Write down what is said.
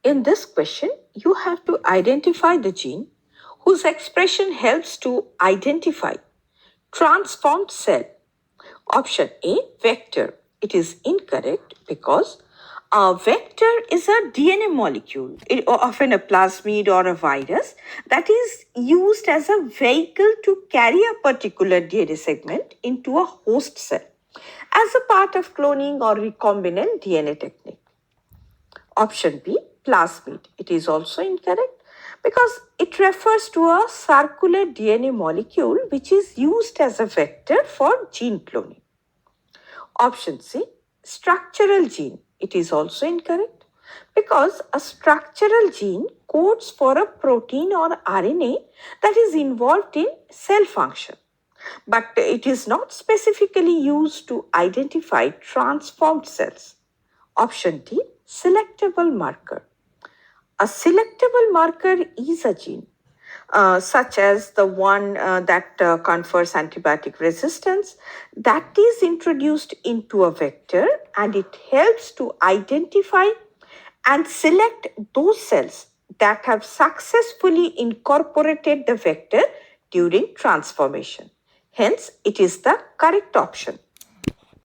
In this question, you have to identify the gene whose expression helps to identify transformed cell. Option A, vector. It is incorrect because a vector is a DNA molecule, often a plasmid or a virus, that is used as a vehicle to carry a particular DNA segment into a host cell as a part of cloning or recombinant DNA technique. Option B, plasmid. It is also incorrect because it refers to a circular DNA molecule which is used as a vector for gene cloning. Option C, structural gene. It is also incorrect because a structural gene codes for a protein or RNA that is involved in cell function, but it is not specifically used to identify transformed cells. Option D, selectable marker. A selectable marker is a gene such as the one that confers antibiotic resistance, that is introduced into a vector, and it helps to identify and select those cells that have successfully incorporated the vector during transformation. Hence, it is the correct option.